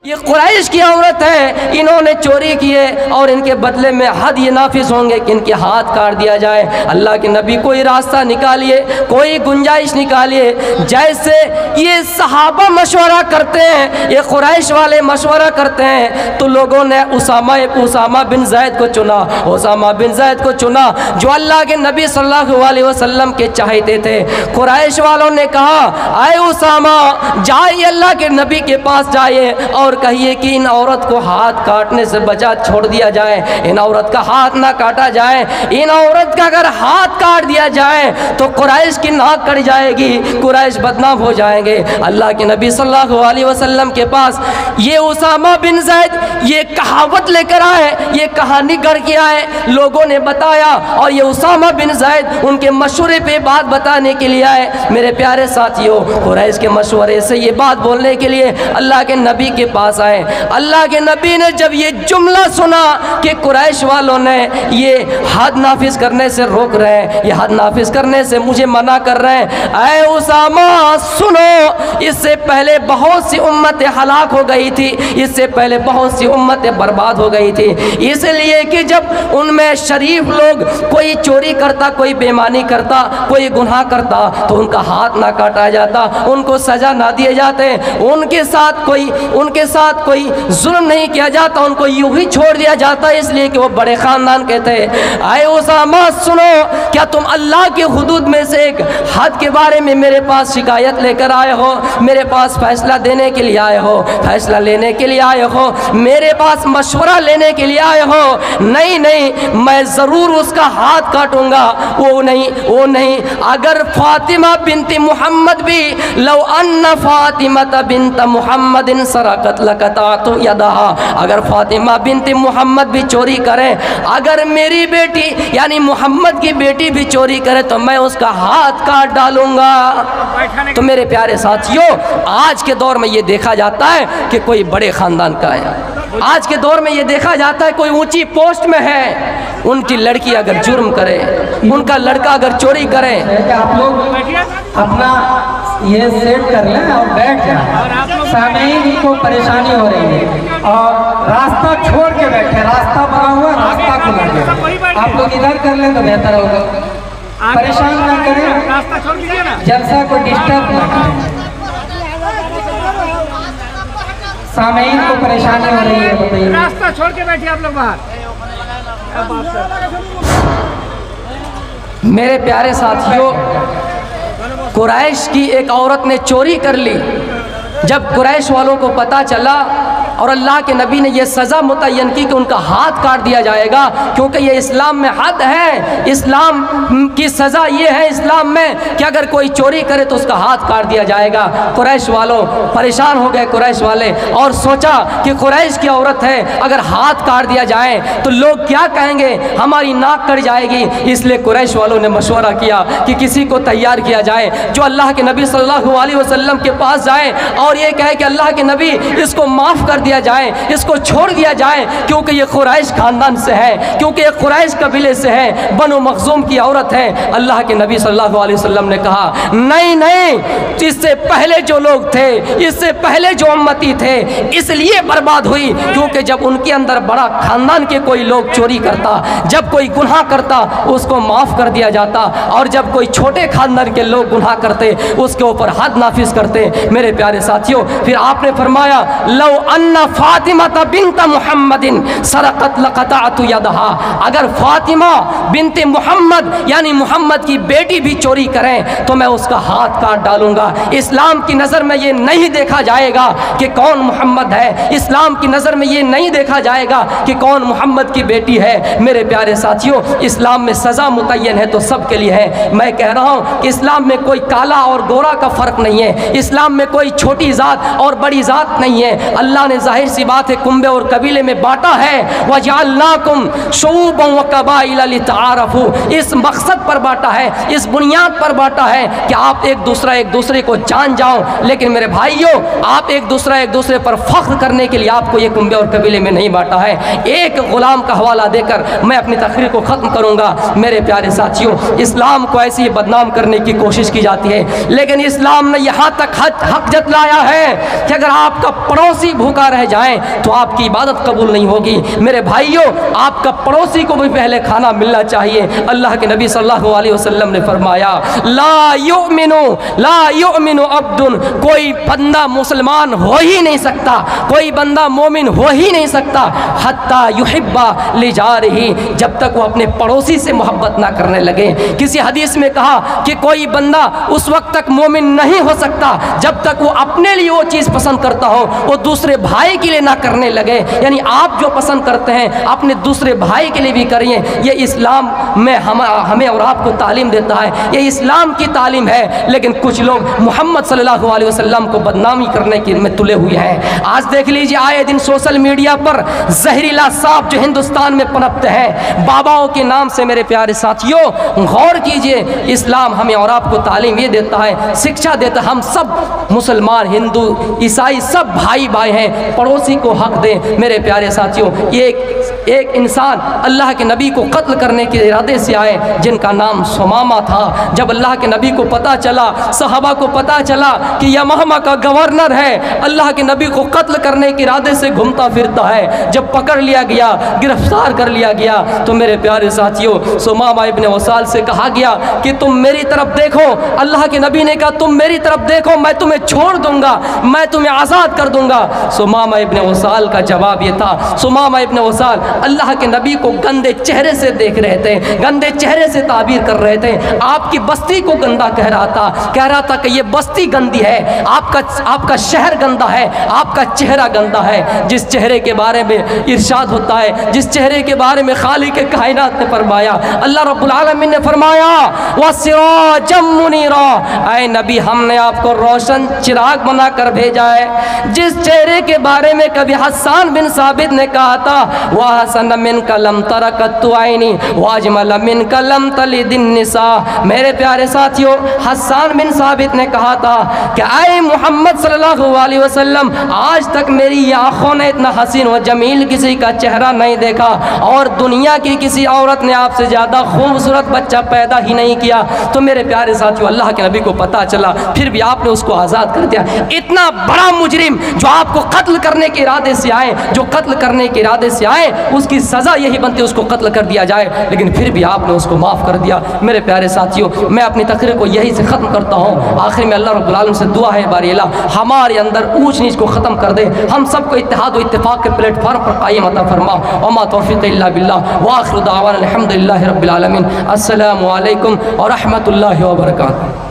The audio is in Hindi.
ये कुरैश की औरत है, इन्होंने चोरी किए और इनके बदले में हद ये नाफिज होंगे कि इनके हाथ काट दिया जाए। अल्लाह के नबी कोई रास्ता निकालिए, कोई गुंजाइश निकालिए। जैसे ये सहाबा मशवरा करते हैं, ये कुरैश वाले मशवरा करते हैं, तो लोगों ने उसामा बिन ज़ैद को चुना। उसामा बिन ज़ैद को चुना जो अल्लाह के नबी सल्लल्लाहु अलैहि वसल्लम के चाहते थे। कुरैश वालों ने कहा, आए उसामा, जाइए अल्लाह के नबी के पास जाइए और कहिए कि इन औरत को हाथ काटने से बचा छोड़ दिया जाए, इन औरत का हाथ ना काटा जाए। इन औरत का अगर हाथ काट दिया जाए तो कुरैश की नाक कट जाएगी, कुरैश बदनाम हो जाएंगे। अल्लाह के नबी सल्लल्लाहु अलैहि वसल्लम के पास ये उसामा बिन ज़ैद ये कहावत लेकर आए, ये कहानी गढ़ के आए, लोगों ने बताया और ये उसामा बिन ज़ैद उनके मशवरे पे बात बताने के लिए आए। मेरे प्यारे साथियों, कुरैश के मशवरे से ये बात बोलने के लिए अल्लाह के नबी के पास आए। अल्लाह के नबी ने जब ये जुमला सुना कि कुरैश वालों ने ये हद नाफिज करने से रोक रहे हैं, ये हद नाफिज करने से मुझे मना कर रहे हैं, ऐ उसामा सुनो, इससे पहले बहुत सी उम्मतें हलाक हो गई थी, इससे पहले बहुत सी उम्मतें बर्बाद हो गई थी। इसलिए कि जब उनमें शरीफ लोग कोई चोरी करता, कोई बेईमानी करता, कोई गुनाह करता तो उनका हाथ ना काटा जाता, उनको सजा ना दिए जाते, उनके साथ कोई जुल्म नहीं किया जाता, उनको यूं ही छोड़ दिया जाता, इसलिए कि वो बड़े खानदान के थे। आए उसामा सुनो, क्या तुम अल्लाह के हुदूद में से एक हद के बारे में मेरे पास शिकायत लेकर आए हो, मेरे पास फैसला देने के लिए आए हो, फैसला लेने के लिए आए हो, मेरे पास मशवरा लेने के लिए आए हो? नहीं नहीं, मैं ज़रूर उसका हाथ काटूंगा। वो नहीं, अगर फातिमा बिनती मोहम्मद भी, लौ अन्ना फातिमा बिनत मुहम्मदिन सरकत लकतातु यदहा, अगर फातिमा बिनती मोहम्मद भी चोरी करें, अगर मेरी बेटी यानी मोहम्मद की बेटी भी चोरी करे तो मैं उसका हाथ काट डालूंगा। तो मेरे प्यारे साथियों, आज के दौर में ये देखा जाता है कि कोई बड़े खानदान का है, आज के दौर में ये देखा जाता है कोई ऊंची पोस्ट में है, उनकी लड़की अगर जुर्म करे, उनका लड़का अगर चोरी करे। आप लोग अपना ये सेट कर लें और बैठ जाएं। सामईन को परेशानी हो रही है और रास्ता छोड़ के बैठे, रास्ता बना हुआ, रास्ता खुला गया, आप लोग इधर कर लें तो बेहतर होगा। परेशान ना करें, रास्ता छोड़ दीजिए ना, जलसा को डिस्टर्ब ना करें। सामईन को परेशानी हो रही है, बताइए। रास्ता छोड़ के बैठिए आप लोग बाहर। मेरे प्यारे साथियों, कुरैश की एक औरत ने चोरी कर ली। जब कुरैश वालों को पता चला और अल्लाह के नबी ने यह सज़ा मुतय्यन की कि उनका हाथ काट दिया जाएगा, क्योंकि ये इस्लाम में हद है, इस्लाम की सज़ा ये है इस्लाम में कि अगर कोई चोरी करे तो उसका हाथ काट दिया जाएगा। कुरैश वालों परेशान हो गए, कुरैश वाले, और सोचा कि कुरैश की औरत है, अगर हाथ काट दिया जाए तो लोग क्या कहेंगे, हमारी नाक कट जाएगी। इसलिए कुरैश वालों ने मशवरा किया कि किसी को तैयार किया जाए जो अल्लाह के नबी सल्लल्लाहु अलैहि वसल्लम के पास जाए और ये कहे कि अल्लाह के नबी इसको माफ़ कर दिया जाए, इसको छोड़ दिया जाए, क्योंकि ये कुरैश खानदान से है, क्योंकि ये कुरैश कबीले से है, बनु मखज़ूम की औरत है। अल्लाह के नबी सल्लल्लाहु अलैहि वसल्लम ने कहा, नहीं नहीं, इससे पहले जो लोग थे, इससे पहले जो उम्मती थे, इसलिए बर्बाद हुई क्योंकि जब उनके अंदर बड़ा खानदान के कोई लोग चोरी करता, जब कोई गुनाह करता उसको माफ़ कर दिया जाता, और जब कोई छोटे खानदान के लोग गुनाह करते उसके ऊपर हद नाफिज करते। मेरे प्यारे साथियों, फिर आपने फरमाया, लौ अन्ना फातिमा बिनत मुहम्मदिन सरकत लकतातु यदहा, अगर फातिमा बिनते मोहम्मद यानी मोहम्मद की बेटी भी चोरी करें तो मैं उसका हाथ काट डालूंगा। इस्लाम की नज़र में ये नहीं देखा जाएगा कि कौन मोहम्मद है, इस्लाम की नज़र में ये नहीं देखा जाएगा कि कौन मोहम्मद की बेटी है। मेरे प्यारे साथियों, इस्लाम में सज़ा मुतय्यन है तो सब के लिए है। मैं कह रहा हूँ कि इस्लाम में कोई काला और गोरा का फ़र्क नहीं है, इस्लाम में कोई छोटी ज़ात और बड़ी ज़ात नहीं है। अल्लाह ने जाहिर सी बात है कुंबे और कबीले में बांटा है, वजअलनाकुम शुऊबन व कबाइल लितआरफू, इस मकसद पर बांटा है, इस बुनियाद पर बांटा है कि आप एक दूसरे को जान जाओ। लेकिन मेरे भाइयों, आप एक दूसरे पर फख्र करने के लिए आपको ये कुंबे और कबीले में नहीं बांटा है। एक गुलाम का हवाला देकर मैं अपनी तकरीर को ख़त्म करूँगा। मेरे प्यारे साथियों, इस्लाम को ऐसे ही बदनाम करने की कोशिश की जाती है, लेकिन इस्लाम ने यहाँ तक हक जतलाया है कि अगर आपका पड़ोसी भूखा रह जाए तो आपकी इबादत कबूल नहीं होगी। मेरे भाइयों, आपका पड़ोसी को भी पहले खाना मिलना चाहिए। अल्लाह के नबी सल्लल्लाहु अलैहि वसल्लम ने फरमाया, ला युमिनु अब्दुन, कोई बंदा मुसलमान हो ही नहीं सकता, कोई बंदा मोमिन हो ही नहीं सकता, हत्ता युहिब्बा लिजारिही, जब तक वो अपने पड़ोसी से मोहब्बत ना करने लगे। किसी हदीस में कहा कि कोई बंदा उस वक्त तक मोमिन नहीं हो सकता जब तक वो अपने लिए वो चीज़ पसंद करता हो वो दूसरे भाई के लिए ना करने लगे। यानी आप जो पसंद करते हैं अपने दूसरे भाई के लिए भी करिए। ये इस्लाम में हमें और आपको तालीम देता है, ये इस्लाम की तालीम है। लेकिन कुछ लोग मोहम्मद सल्लल्लाहु अलैहि वसल्लम को बदनामी करने के में तुले हुए हैं। आज देख लीजिए, आए दिन सोशल मीडिया पर जहरीला सांप जो हिंदुस्तान में पनपते हैं बाबाओं के नाम से। मेरे प्यारे साथियों, गौर कीजिए, इस्लाम हमें और आपको तालीम ये देता है, शिक्षा देता है, हम सब मुसलमान, हिंदू, ईसाई सब भाई भाई हैं, पड़ोसी को हक दें। मेरे प्यारे साथियों, एक इंसान अल्लाह के नबी को कत्ल करने के इरादे से आए जिनका नाम सुमामा था। जब अल्लाह के नबी को पता चला, सहाबा को पता चला कि यमहमा का गवर्नर है, अल्लाह के नबी को कत्ल करने के इरादे से घूमता फिरता है, जब पकड़ लिया गया, गिरफ्तार कर लिया गया, तो मेरे प्यारे साथियों, सुमामा इब्ने वसाल से कहा गया कि तुम मेरी तरफ देखो। अल्लाह के नबी ने कहा, तुम मेरी तरफ देखो, मैं तुम्हें छोड़ दूंगा, मैं तुम्हें आज़ाद कर दूंगा। सुमामा इब्ने वसाल का जवाब ये था, सुमामा इब्ने वसाल अल्लाह के नबी को गंदे चेहरे से देख रहे थे, गंदे चेहरे से ताबीर कर रहे थे, आपकी बस्ती को गंदा कह रहा था कि ये बस्ती गंदी है, आपका शहर गंदा है, आपका चेहरा गंदा है। जिस चेहरे के बारे में इरशाद होता है, जिस चेहरे के बारे में खालिक कायनात ने फरमाया, अल्लाह रब्बुल आलमीन ने फरमाया, वसिराजम मुनीरा, ऐ नबी हमने आपको रोशन चिराग बनाकर भेजा है। जिस चेहरे के बारे में कभी हसन बिन साबित ने कहा था, वह हसन मिन कलम तरकतु आइनी वाजमल मिन कलम तलिदिन निसा। मेरे प्यारे साथियों, हसन बिन साबित ने कहा था कि ऐ मोहम्मद सल्लल्लाहु अलैहि वसल्लम, आज तक मेरी आँखों ने इतना हसीन व जमील किसी का चेहरा नहीं देखा और दुनिया की किसी औरत ने आपसे ज़्यादा खूबसूरत बच्चा पैदा ही नहीं किया। तो मेरे प्यारे साथियों, अल्लाह के नबी को पता चला, फिर भी आपने उसको आज़ाद कर दिया। इतना बड़ा मुजरिम जो आपको कत्ल करने के इरादे से आए, जो कत्ल करने के इरादे से आए, उसकी सज़ा यही बनती है उसको कत्ल कर दिया जाए, लेकिन फिर भी आपने उसको माफ़ कर दिया। मेरे प्यारे साथियों, मैं अपनी तकरीर को यही से ख़त्म करता हूँ। आखिर में अल्लाह रब्बुल आलमीन से दुआ है, बारी अल्लाह हमारे अंदर ऊँच नीच को ख़त्म कर दे, हम सबको इत्तेहाद व इत्तिफ़ाक़ के प्लेटफार्म पर कायम अता फरमा। वमा तौफ़ीक़ इल्ला बिल्लाह व आखिरु दावाना अल्हम्दुलिल्लाहि रब्बिल आलमीन। अस्सलामु अलैकुम व रहमतुल्लाहि व बरकातुहू।